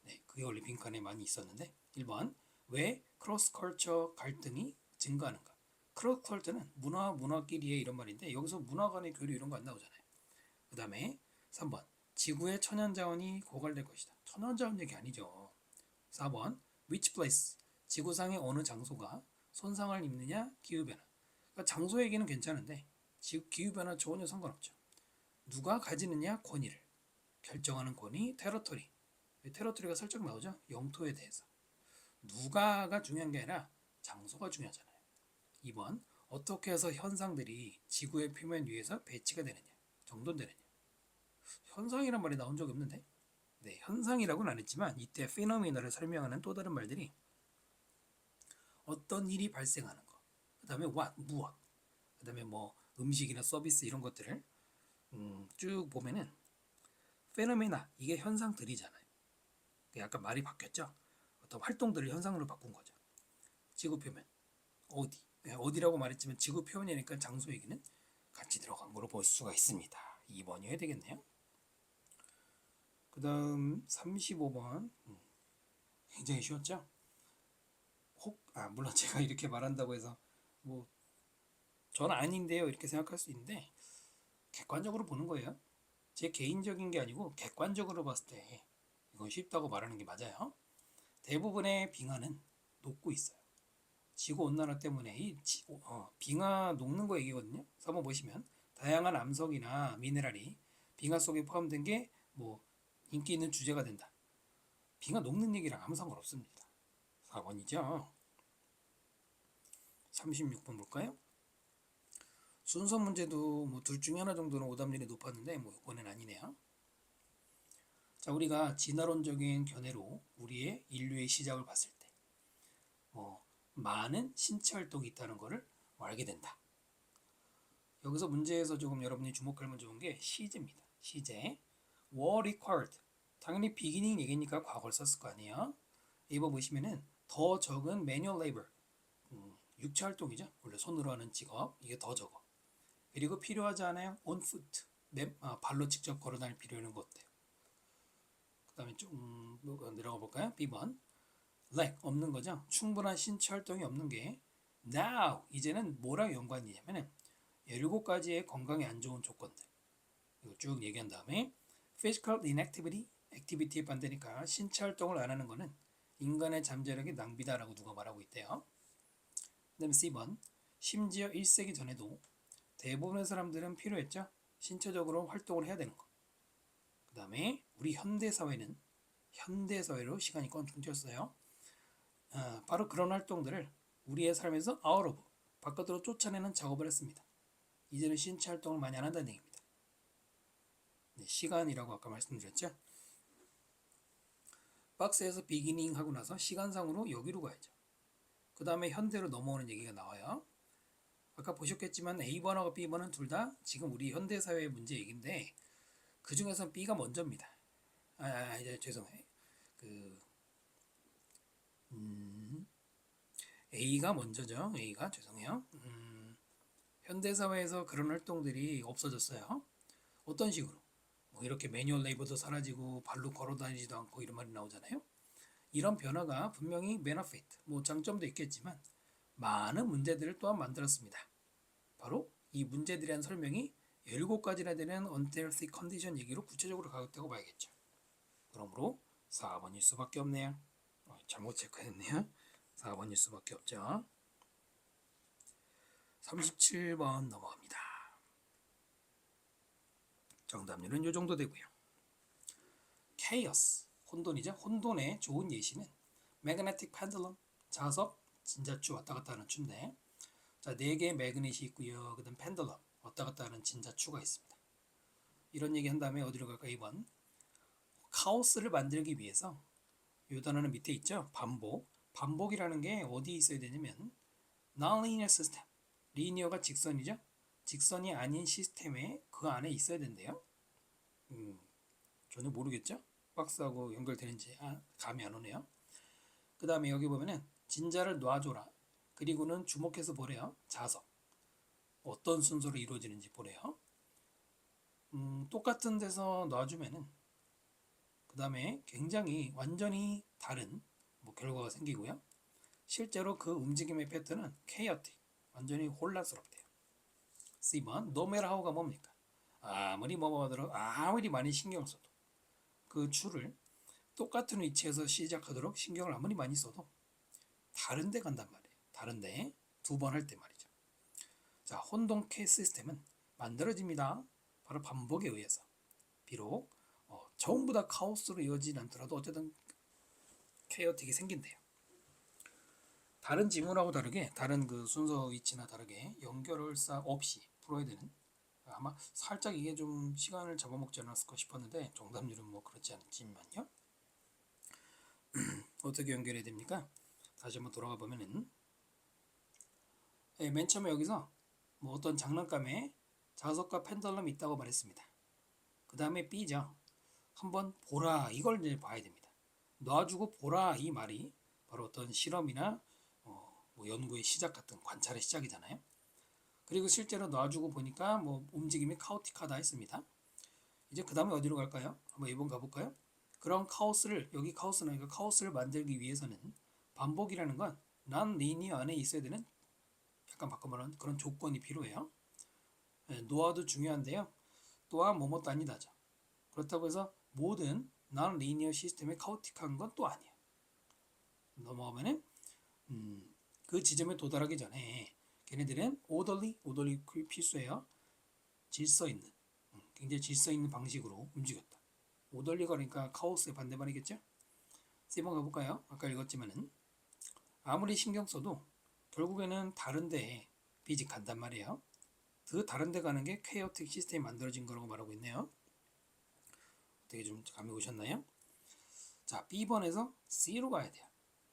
네, 그게 원래 빈칸에 많이 있었는데 1번, 왜 크로스 컬처 갈등이 증가하는가? 크로스 컬처는 문화끼리의 이런 말인데 여기서 문화 간의 교류 이런 거 안 나오잖아요. 그 다음에 3번, 지구의 천연자원이 고갈될 것이다. 천연자원 얘기 아니죠. 4번, which place, 지구상의 어느 장소가 손상을 입느냐, 기후변화. 그러니까 장소 얘기는 괜찮은데 기후변화 전혀 상관없죠. 누가 가지느냐, 권위를 결정하는 권위, 테러토리. 테러토리가 살짝 나오죠. 영토에 대해서. 누가가 중요한 게 아니라 장소가 중요하잖아요. 2번, 어떻게 해서 현상들이 지구의 표면 위에서 배치가 되느냐, 정돈되느냐. 현상이란 말이 나온 적이 없는데, 네, 현상이라고는 안 했지만 이때 피노미나를 설명하는 또 다른 말들이 어떤 일이 발생하는 거, 그 다음에 what, 무엇, 그 다음에 뭐 음식이나 서비스 이런 것들을 쭉 보면은 페노메나, 이게 현상들이잖아요. 약간 말이 바뀌었죠. 어떤 활동들을 현상으로 바꾼 거죠. 지구 표면, 어디, 어디라고 말했지만 지구 표면이니까 장소 얘기는 같이 들어간 거로 볼 수가 있습니다. 2번이어야 되겠네요. 그 다음 35번, 굉장히 쉬웠죠. 물론 제가 이렇게 말한다고 해서 뭐 저는 아닌데요 이렇게 생각할 수 있는데 객관적으로 보는 거예요. 제 개인적인 게 아니고 객관적으로 봤을 때 이건 쉽다고 말하는 게 맞아요. 대부분의 빙하는 녹고 있어요. 지구온난화 때문에 빙하 녹는 거 얘기거든요. 한번 보시면 다양한 암석이나 미네랄이 빙하 속에 포함된 게 뭐 인기 있는 주제가 된다. 빙하 녹는 얘기랑 아무 상관없습니다. 4번이죠. 36번 볼까요? 순서 문제도 뭐 둘 중에 하나 정도는 오답률이 높았는데 뭐 이번엔 아니네요. 자, 우리가 진화론적인 견해로 우리의 인류의 시작을 봤을 때 많은 신체 활동이 있다는 것을 알게 된다. 여기서 문제에서 조금 여러분이 주목하면 좋은 게 시제입니다. 시제. were required. 당연히 beginning 얘기니까 과거를 썼을 거 아니에요. 이거 보시면은 더 적은 manual labor. 육체 활동이죠. 원래 손으로 하는 직업. 이게 더 적어. 그리고 필요하지 않아요. on foot. 발로 직접 걸어 다닐 필요 있는 거 어때요? 그 다음에 좀 내려가 볼까요? B번. lack 없는 거죠. 충분한 신체 활동이 없는 게 now 이제는 뭐랑 연관이냐면은 17가지의 건강에 안 좋은 조건들. 이거 쭉 얘기한 다음에 physical inactivity, activity의 반대니까 신체 활동을 안 하는 거는 인간의 잠재력의 낭비다라고 누가 말하고 있대요. 그 다음에 C번. 심지어 1세기 전에도 대부분의 사람들은 필요했죠. 신체적으로 활동을 해야 되는 거. 그 다음에 우리 현대사회는 현대사회로 시간이 껑충 튀었어요. 바로 그런 활동들을 우리의 삶에서 out of, 바깥으로 쫓아내는 작업을 했습니다. 이제는 신체 활동을 많이 안 한다는 얘기입니다. 네, 시간이라고 아까 말씀드렸죠. 박스에서 비기닝 하고 나서 시간상으로 여기로 가야죠. 그 다음에 현대로 넘어오는 얘기가 나와요. 아까 보셨겠지만 A번하고 B번은 둘 다 지금 우리 현대사회의 문제 얘기인데 그 중에서 B가 먼저입니다. 죄송해요. A가 먼저죠. A가 죄송해요. 현대사회에서 그런 활동들이 없어졌어요. 어떤 식으로? 뭐 이렇게 매뉴얼 레이버도 사라지고 발로 걸어 다니지도 않고 이런 말이 나오잖아요. 이런 변화가 분명히 베너피트, 뭐 장점도 있겠지만 많은 문제들을 또한 만들었습니다. 바로 이 문제들에 대한 설명이 17가지나 되는 unhealthy condition 얘기로 구체적으로 가겠다고 봐야겠죠. 그러므로 4번일 수밖에 없네요. 잘못 체크했네요. 4번일 수밖에 없죠. 37번 넘어갑니다. 정답률은 이 정도 되고요. chaos, 혼돈이죠. 혼돈의 좋은 예시는 magnetic pendulum, 자석, 진자추 왔다 갔다 하는 추인데 자, 4개의 매그넷이 있고요. 그 다음 펜들럼, 왔다 갔다 하는 진자추가 있습니다. 이런 얘기 한 다음에 어디로 갈까? 2번. 카오스를 만들기 위해서 이 단어는 밑에 있죠. 반복. 반복이라는 게 어디에 있어야 되냐면 non-linear system. 리니어가 직선이죠. 직선이 아닌 시스템에 그 안에 있어야 된대요. 전혀 모르겠죠? 박스하고 연결되는지 감이 안 오네요. 그 다음에 여기 보면은 진자를 놔줘라. 그리고는 주목해서 보래요. 자석. 어떤 순서로 이루어지는지 보래요. 똑같은 데서 놔주면은 그 다음에 굉장히 완전히 다른 결과가 생기고요. 실제로 그 움직임의 패턴은 chaotic, 완전히 혼란스럽대요. C번, no matter how가 뭡니까? 아무리 뭐하더라도 아무리 많이 신경을 써도 그 추를 똑같은 위치에서 시작하도록 신경을 아무리 많이 써도 다른 데 간단 말이에요. 다른 데 2번 할 때 말이죠. 자, 혼동케 시스템은 만들어집니다. 바로 반복에 의해서. 비록 전부 다 카오스로 이어지진 않더라도 어쨌든 케어틱이 생긴대요. 다른 지문하고 다르게 다른 그 순서 위치나 다르게 연결을사 없이 풀어야 되는 아마 살짝 이게 좀 시간을 잡아먹지 않았을까 싶었는데 정답률은 뭐 그렇지 않지만요. 어떻게 연결해야 됩니까? 다시 한번 돌아가 보면은 맨 처음에 여기서 뭐 어떤 장난감에 자석과 펜들럼이 있다고 말했습니다. 그 다음에 B죠. 한번 보라 이걸 이제 봐야 됩니다. 놔주고 보라 이 말이 바로 어떤 실험이나 뭐 연구의 시작 같은 관찰의 시작이잖아요. 그리고 실제로 놔주고 보니까 뭐 움직임이 카오틱하다 했습니다. 이제 그 다음에 어디로 갈까요? 한번 2번 가볼까요? 그런 카오스를 여기 카오스는 이거 카오스를 만들기 위해서는 반복이라는 건 non-linear 안에 있어야 되는 약간 바꿔 말하면 그런 조건이 필요해요. 노화도 중요한데요. 또한 뭐뭐도 아니다죠. 그렇다고 해서 모든 non-linear 시스템이 카오틱한 건 또 아니에요. 넘어가면은 그 지점에 도달하기 전에 걔네들은 orderly 필수예요. 질서 있는 굉장히 질서 있는 방식으로 움직였다. orderly가 그러니까 카오스의 반대말이겠죠? C번 가볼까요? 아까 읽었지만은 아무리 신경 써도 결국에는 다른데 비직 간단 말이에요. 그 다른데 가는 게 chaotic 시스템이 만들어진 거라고 말하고 있네요. 어떻게 좀 감이 오셨나요? 자, B번에서 C로 가야 돼요.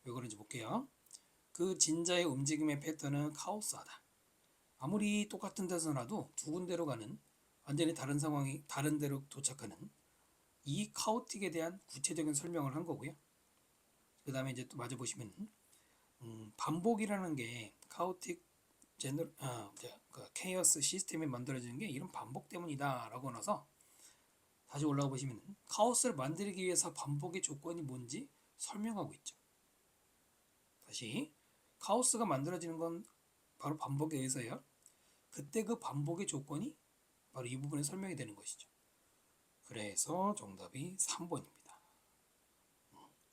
왜 그런지 볼게요. 그 진자의 움직임의 패턴은 카오스하다. 아무리 똑같은 데서라도 두 군데로 가는 완전히 다른 상황이 다른 데로 도착하는 이 카오틱에 대한 구체적인 설명을 한 거고요. 그 다음에 이제 또 마저 보시면 반복이라는 게 카오틱 그 케이오스 시스템이 만들어지는 게 이런 반복 때문이다라고 나서 다시 올라가 보시면 카오스를 만들기 위해서 반복의 조건이 뭔지 설명하고 있죠. 다시 카오스가 만들어지는 건 바로 반복에 의해서요. 그때 그 반복의 조건이 바로 이 부분에 설명이 되는 것이죠. 그래서 정답이 3번입니다.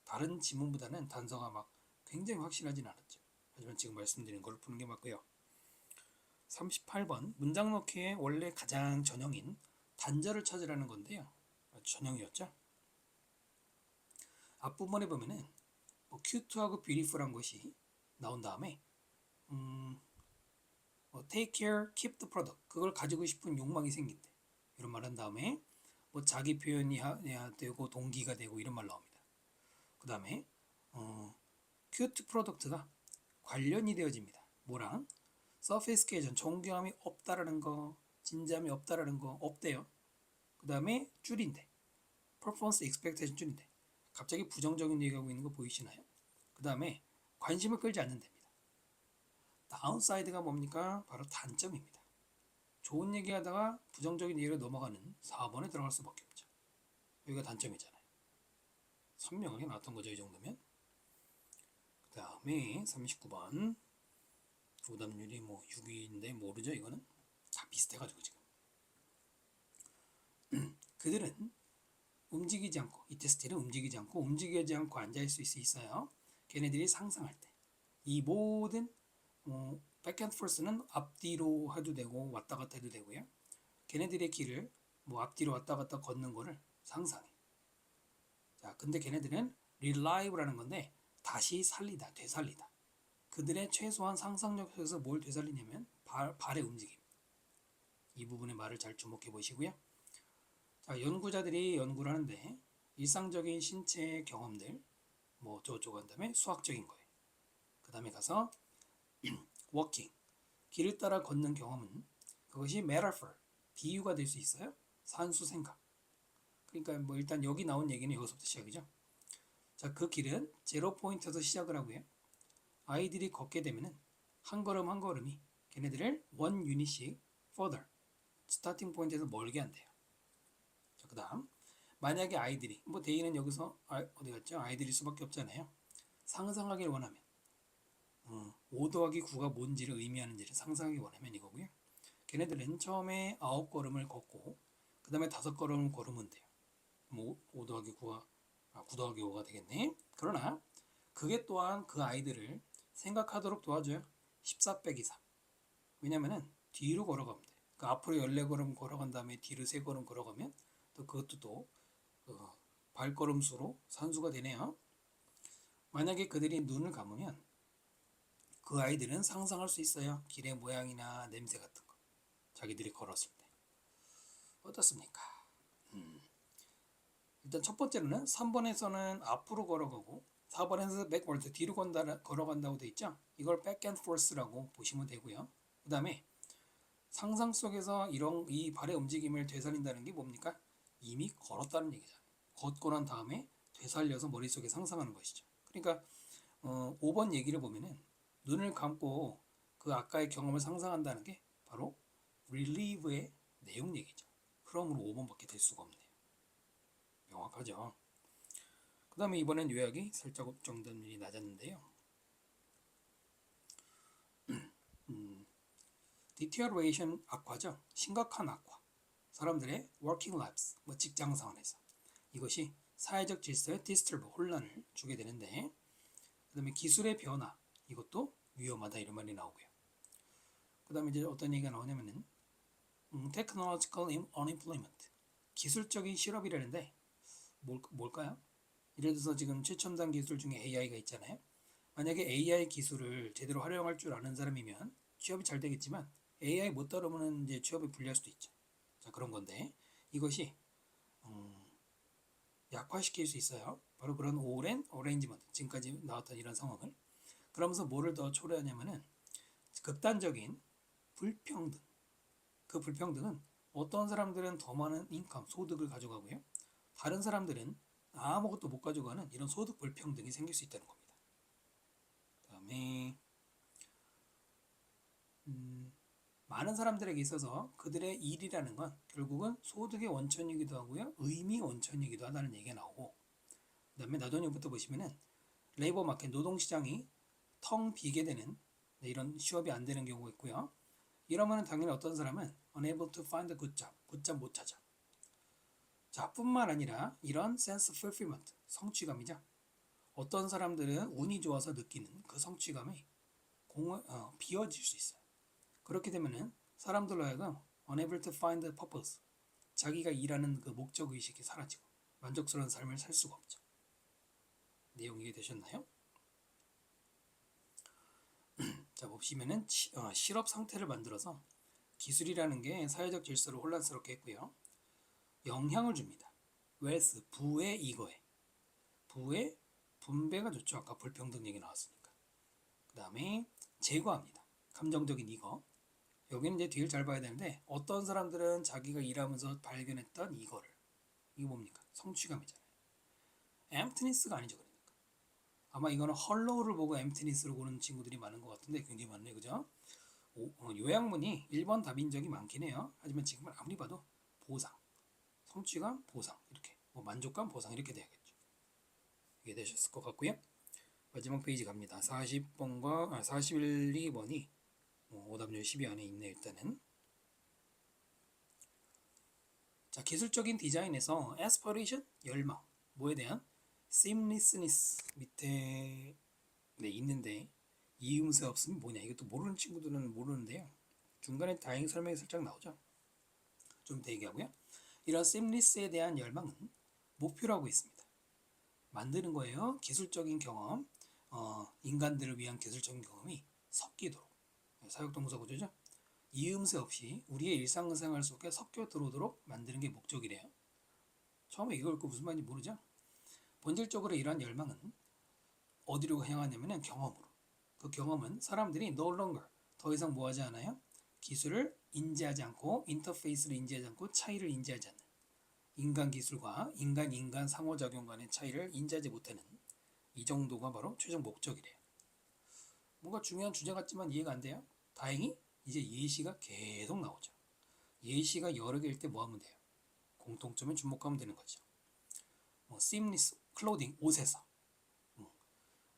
다른 지문보다는 단서가 막 굉장히 확실하진 않았죠. 하지만 지금 말씀드린 걸 푸는 게 맞고요. 38번 문장 넣기의 원래 가장 전형인 단절을 찾으라는 건데요. 전형이었죠. 앞부분에 보면은 cute하고 beautiful한 것이 나온 다음에 take care, keep the product 그걸 가지고 싶은 욕망이 생긴대. 이런 말 한 다음에 자기 표현이 해야 되고 동기가 되고 이런 말 나옵니다. 그 다음에 cute product가 관련이 되어집니다. 뭐랑? sophistication, 존경함이 없다라는 거, 진지함이 없다라는 거 없대요. 그 다음에 줄인데 performance expectation 줄인데 갑자기 부정적인 얘기하고 있는 거 보이시나요? 그 다음에 관심을 끌지 않는답니다. 다운사이드가 뭡니까? 바로 단점입니다. 좋은 얘기하다가 부정적인 얘기로 넘어가는 4번에 들어갈 수밖에 없죠. 여기가 단점이잖아요. 선명하게 나왔던 거죠. 이 정도면. 그 다음에 39번 오답률이 6위인데 모르죠. 이거는 다 비슷해가지고 지금 그들은 움직이지 않고 이 테스트는 움직이지 않고 앉아있을 수 있어요. 걔네들이 상상할 때 이 모든 백앤포스는 앞뒤로 해도 되고 왔다 갔다 해도 되고요. 걔네들의 길을 앞뒤로 왔다 갔다 걷는 거를 상상해. 자, 근데 걔네들은 revive라는 건데 다시 살리다, 되살리다. 그들의 최소한 상상력 속에서 뭘 되살리냐면 발의 움직임. 이 부분의 말을 잘 주목해 보시고요. 자, 연구자들이 연구를 하는데 일상적인 신체 경험들 어쩌고저쩌고 한 다음에 수학적인 거예요. 그 다음에 가서 워킹, 길을 따라 걷는 경험은 그것이 metaphor, 비유가 될 수 있어요. 산수 생각. 그러니까 일단 여기 나온 얘기는 여기서부터 시작이죠. 자, 그 길은 제로 포인트에서 시작을 하고요. 아이들이 걷게 되면은 한 걸음 한 걸음이 걔네들을 원 유닛씩 further 스타팅 포인트에서 멀게 한대요. 자, 그다음 만약에 아이들이 대인은 여기서 어디 갔죠? 아이들일 수밖에 없잖아요. 상상하길 원하면 5 더하기 9가 뭔지를 의미하는지를 상상하기 원하면 이거고요. 걔네들은 처음에 9걸음을 걷고 그 다음에 5걸음을 걸으면 돼요. 5 더하기 9가 9 더하기 5가 되겠네. 그러나 그게 또한 그 아이들을 생각하도록 도와줘요. 14 빼기 3. 왜냐면은 뒤로 걸어가면 돼. 그 앞으로 14걸음 걸어간 다음에 뒤로 3걸음 걸어가면 또 그것도 또 발걸음 수로 산수가 되네요. 만약에 그들이 눈을 감으면 그 아이들은 상상할 수 있어요. 길의 모양이나 냄새 같은 거. 자기들이 걸었을 때. 어떻습니까? 일단 첫 번째로는 3번에서는 앞으로 걸어가고 4번에서 backward 뒤로 걸어간다고 돼 있죠. 이걸 back and forth라고 보시면 되고요. 그 다음에 상상 속에서 이 발의 움직임을 되살린다는 게 뭡니까? 이미 걸었다는 얘기잖아요. 걷고 난 다음에 되살려서 머릿속에 상상하는 것이죠. 그러니까 5번 얘기를 보면은 눈을 감고 그 아까의 경험을 상상한다는 게 바로 relieve의 내용 얘기죠. 그러므로 5번밖에 될 수가 없네요. 명확하죠. 그 다음에 이번엔 요약이 살짝 정답률이 낮았는데요. deterioration 악화죠. 심각한 악화. 사람들의 working lives, 직장 상황에서 이것이 사회적 질서에 disturb, 혼란을 주게 되는데 그 다음에 기술의 변화, 이것도 위험하다 이런 말이 나오고요. 그 다음에 이제 어떤 얘기가 나오냐면은 technological unemployment, 기술적인 실업이라는데 뭘까요? 예를 들어서 지금 최첨단 기술 중에 AI가 있잖아요. 만약에 AI 기술을 제대로 활용할 줄 아는 사람이면 취업이 잘 되겠지만 AI 못 따르면 이제 취업이 불리할 수도 있죠. 자, 그런 건데 이것이 약화시킬 수 있어요. 바로 그런 오랜 어레인지먼트, 지금까지 나왔던 이런 상황을. 그러면서 뭐를 더 초래하냐면은 극단적인 불평등. 그 불평등은 어떤 사람들은 더 많은 인컴, 소득을 가져가고요. 다른 사람들은 아무것도 못 가져가는 이런 소득 불평등이 생길 수 있다는 겁니다. 그 다음에 많은 사람들에게 있어서 그들의 일이라는 건 결국은 소득의 원천이기도 하고요. 의미 원천이기도 하다는 얘기가 나오고, 그 다음에 나도니부터 보시면은 레이버 마켓, 노동시장이 텅 비게 되는 이런 취업이 안 되는 경우가 있고요. 이러면 당연히 어떤 사람은 unable to find a good job, 굿잡 못 찾아. 자, 뿐만 아니라 이런 sense of fulfillment, 성취감이죠. 어떤 사람들은 운이 좋아서 느끼는 그 성취감이 비어질 수 있어요. 그렇게 되면은 사람들로 하여금 unable to find a purpose, 자기가 일하는 그 목적 의식이 사라지고 만족스러운 삶을 살 수가 없죠. 내용 이해되셨나요? 자, 보시면은 실업 상태를 만들어서 기술이라는 게 사회적 질서를 혼란스럽게 했고요. 영향을 줍니다. 웨스, 부의 이거에. 부의 분배가 좋죠. 아까 불평등 얘기 나왔으니까. 그 다음에 제거합니다. 감정적인 이거. 여기는 이제 뒤를 잘 봐야 되는데 어떤 사람들은 자기가 일하면서 발견했던 이거를, 이거 뭡니까? 성취감이잖아요. emptiness가 아니죠. 그러니까 아마 이거는 헐로우를 보고 emptiness를 고르는 친구들이 많은 것 같은데 굉장히 많네요. 그죠? 요약문이 1번 답인 적이 많긴 해요. 하지만 지금은 아무리 봐도 보상, 성취감, 보상, 이렇게 만족감, 보상 이렇게 돼야겠죠. 이게 되셨을 것 같고요. 마지막 페이지 갑니다. 40번과 41, 2번이 오답률 10위 안에 있네요. 일단은 자, 기술적인 디자인에서 aspiration, 열망, 뭐에 대한 seamlessness 밑에 있는데 이음새 없으면 뭐냐, 이것도 모르는 친구들은 모르는데요. 중간에 다행히 설명이 살짝 나오죠. 좀 더 얘기하고요. 이런 seamless에 대한 열망은 목표라고 있습니다. 만드는 거예요. 기술적인 경험, 인간들을 위한 기술적인 경험이 섞이도록, 사역동사 구조죠. 이음새 없이 우리의 일상생활 속에 섞여 들어오도록 만드는 게 목적이래요. 처음에 이걸 무슨 말인지 모르죠. 본질적으로 이러한 열망은 어디로 향하냐면 경험으로. 그 경험은 사람들이 no longer, 더 이상 뭐하지 않아요? 기술을 인지하지 않고, 인터페이스를 인지하지 않고, 차이를 인지하지 않는, 인간 기술과 인간 상호작용 간의 차이를 인지하지 못하는 이 정도가 바로 최종 목적이래요. 뭔가 중요한 주제 같지만 이해가 안 돼요? 다행히 이제 예시가 계속 나오죠. 예시가 여러 개일 때 뭐 하면 돼요? 공통점에 주목하면 되는 거죠. seamless clothing, 옷에서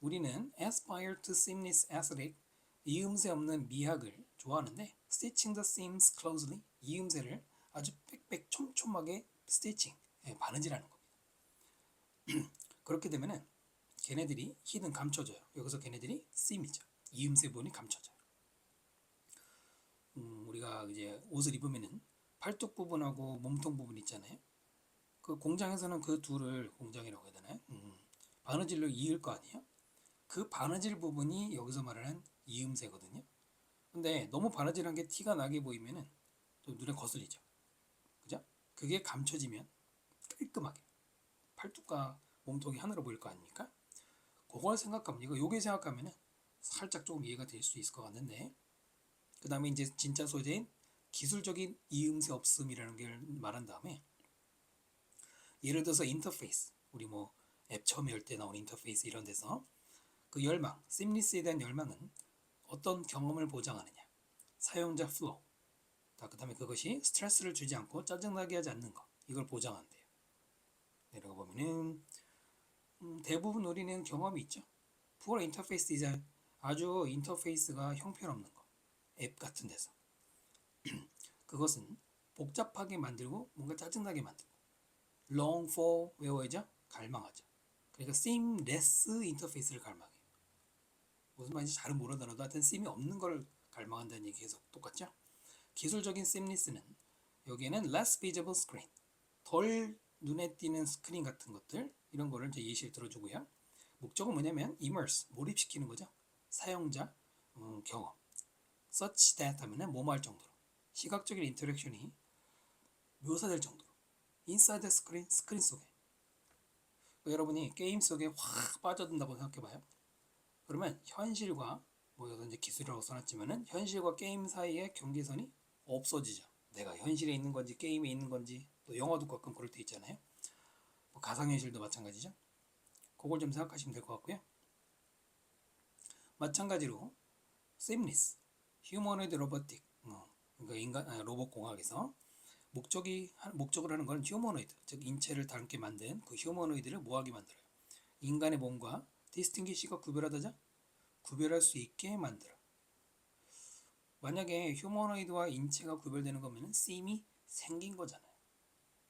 우리는 aspire to seamless aesthetic, 이음새 없는 미학을 좋아하는데 stitching the seams closely, 이음새를 아주 빽빽 촘촘하게 스티칭, 바느질하는 겁니다. 그렇게 되면은 걔네들이 hidden, 감춰져요. 여기서 걔네들이 seam이죠. 이음새 부분이 감춰져요. 우리가 이제 옷을 입으면은 팔뚝 부분하고 몸통 부분 있잖아요. 그 공장에서는 그 둘을, 공장이라고 해야 되나요? 바느질로 이을 거 아니에요? 그 바느질 부분이 여기서 말하는 이음새거든요. 근데 너무 바느질한 게 티가 나게 보이면은 또 눈에 거슬리죠. 그죠? 그게 감춰지면 깔끔하게 팔뚝과 몸통이 하나로 보일 거 아닙니까? 그걸 생각하면, 요게 생각하면은 살짝 조금 이해가 될 수 있을 것 같는데, 그 다음에 이제 진짜 소재인 기술적인 이음새 없음이라는 걸 말한 다음에, 예를 들어서 인터페이스, 우리 앱 처음에 열 때 나온 인터페이스 이런 데서 그 열망, seamless에 대한 열망은 어떤 경험을 보장하느냐, 사용자 플로우, 그 다음에 그것이 스트레스를 주지 않고 짜증나게 하지 않는 것, 이걸 보장한대요. 내려가 보면은 대부분 우리는 경험이 있죠. Poor interface design, 아주 인터페이스가 형편없는 거, 앱 같은 데서 그것은 복잡하게 만들고 뭔가 짜증나게 만들고, long for 외워야죠. 갈망하죠. 그러니까 seamless 인터페이스를 갈망해요. 무슨 말인지 잘은 모르더라도 하여튼 seam이 없는 걸 갈망한다는 얘기 계속 똑같죠. 기술적인 seamless는 여기에는 less visible screen, 덜 눈에 띄는 스크린 같은 것들, 이런 거를 이제 예시를 들어주고요. 목적은 뭐냐면 immerse, 몰입시키는 거죠. 사용자 경험. such that 하면은 뭐뭐 할 정도로, 시각적인 인터랙션이 묘사될 정도로, inside the screen, 스크린 속에. 여러분이 게임 속에 확 빠져든다고 생각해봐요. 그러면 현실과 뭐 여기서 이제 기술이라고 써놨지만은 현실과 게임 사이의 경계선이 없어지죠. 내가 현실에 있는 건지 게임에 있는 건지, 또 영화도 가끔 그럴 때 있잖아요. 뭐 가상현실도 마찬가지죠. 그걸 좀 생각하시면 될 것 같고요. 마찬가지로 seamless, humanoid robotic, 그러니까 로봇 공학에서 목적을 하는 건 휴머노이드, 즉 인체를 닮게 만든 그 휴머노이드를 뭐하게 만들어요? 인간의 몸과 디스팅기시가 구별하다자 구별할 수 있게 만들어. 만약에 휴머노이드와 인체가 구별되는 거면 씀이 생긴 거잖아요.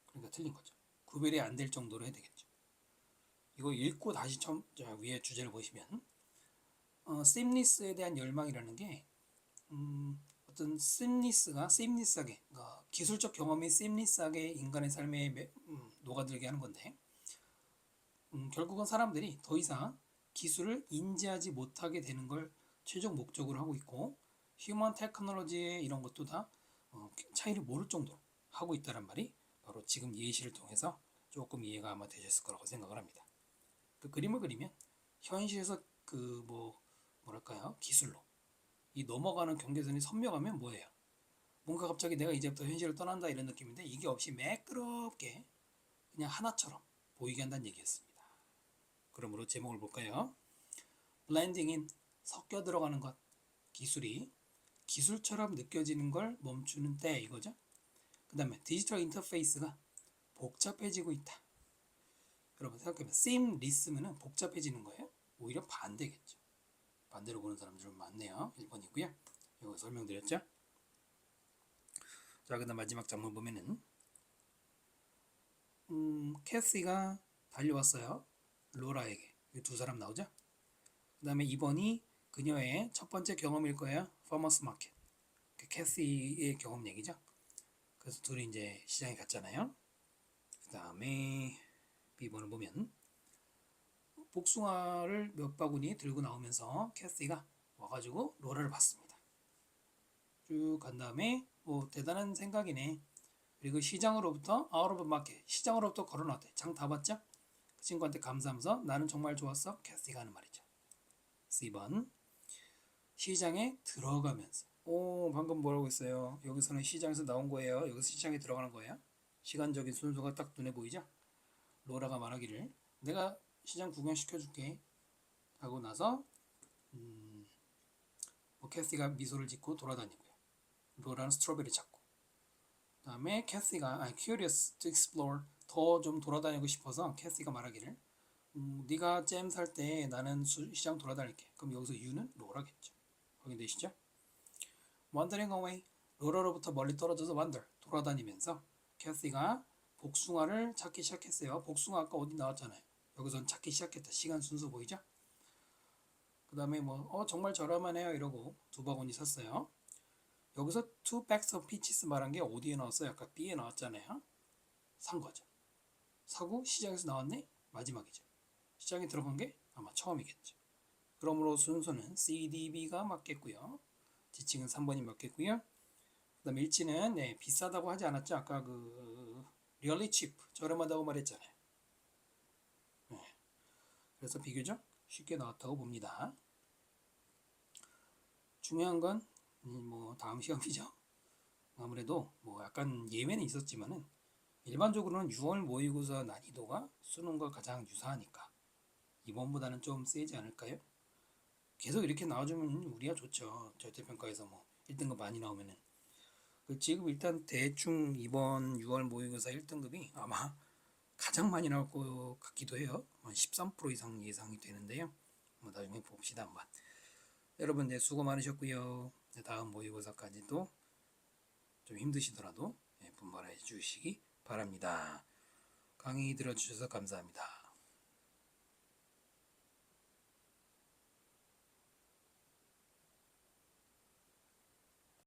그러니까 틀린 거죠. 구별이 안 될 정도로 해야 되겠죠. 이거 읽고 다시 처음 위에 주제를 보시면 씀리스에 대한 열망이라는 게 어떤 씀리스하게, 그러니까 기술적 경험이 씀리스하게 인간의 삶에 녹아들게 하는 건데, 결국은 사람들이 더 이상 기술을 인지하지 못하게 되는 걸 최종 목적으로 하고 있고, 휴먼 테크놀로지의 이런 것도 다 차이를 모를 정도로 하고 있다는 말이 바로 지금 예시를 통해서 조금 이해가 아마 되셨을 거라고 생각을 합니다. 그 그림을 그리면 현실에서 뭐랄까요, 기술로 이 넘어가는 경계선이 선명하면 뭐예요? 뭔가 갑자기 내가 이제부터 현실을 떠난다 이런 느낌인데, 이게 없이 매끄럽게 그냥 하나처럼 보이게 한다는 얘기였습니다. 그러므로 제목을 볼까요? Blending in, 섞여 들어가는 것, 기술이 기술처럼 느껴지는 걸 멈추는 때 이거죠. 그 다음에 디지털 인터페이스가 복잡해지고 있다. 여러분 생각해보면 seamless면은 복잡해지는 거예요. 오히려 반대겠죠. 반대로 보는 사람들 좀 많네요. 1번이고요. 이거 설명드렸죠. 자, 그 다음 마지막 장면 보면은 캐시가 달려왔어요. 로라에게. 두 사람 나오죠. 그 다음에 2번이 그녀의 첫 번째 경험일 거예요. 파머스 마켓. 캐시의 경험 얘기죠. 그래서 둘이 이제 시장에 갔잖아요. 그 다음에 B번을 보면 복숭아를 몇 바구니 들고 나오면서 캐시가 와가지고 로라를 봤습니다. 쭉 간 다음에 뭐 대단한 생각이네. 그리고 시장으로부터 out of market, 시장으로부터 걸어놨대. 장 다 봤죠? 그 친구한테 감사하면서 나는 정말 좋았어. 캐시가 하는 말이죠. C번 시장에 들어가면서. 방금 뭐라고 했어요? 여기서는 시장에서 나온 거예요. 여기서 시장에 들어가는 거예요. 시간적인 순서가 딱 눈에 보이죠? 로라가 말하기를 내가 시장 구경시켜줄게 하고 나서 캐시가 미소를 짓고 돌아다니고요. 로라는 스트로베리 찾고, 그 다음에 캐시가 curious to explore, 더 좀 돌아다니고 싶어서 캐시가 말하기를 네가 잼 살 때 나는 시장 돌아다닐게. 그럼 여기서 you는 로라겠죠. 확인되시죠? wandering away, 로라로부터 멀리 떨어져서 wander, 돌아다니면서 캐시가 복숭아를 찾기 시작했어요. 복숭아 아까 어디 나왔잖아요. 여기선 찾기 시작했다. 시간 순서 보이죠? 그 다음에 정말 저렴하네요 이러고 두 바구니 샀어요. 여기서 two bags of peaches 말한 게 어디에 나왔어요? 아까 B에 나왔잖아요. 산 거죠. 사고 시장에서 나왔네? 마지막이죠. 시장에 들어간 게 아마 처음이겠죠. 그러므로 순서는 C, D, B가 맞겠고요. 지칭은 3번이 맞겠고요. 그 다음 일치는 비싸다고 하지 않았죠? 아까 really cheap, 저렴하다고 말했잖아요. 그래서 비교적 쉽게 나왔다고 봅니다. 중요한 건 다음 시험이죠. 아무래도 약간 예외는 있었지만은 일반적으로는 6월 모의고사 난이도가 수능과 가장 유사하니까 이번보다는 좀 세지 않을까요? 계속 이렇게 나와주면 우리가 좋죠. 절대평가에서 1등급 많이 나오면은. 지금 일단 대충 이번 6월 모의고사 1등급이 아마 가장 많이 나올 것 같기도 해요. 13% 이상 예상이 되는데요. 나중에 봅시다 한번. 여러분 수고 많으셨고요. 다음 모의고사까지도 좀 힘드시더라도 분발해 주시기 바랍니다. 강의 들어주셔서 감사합니다.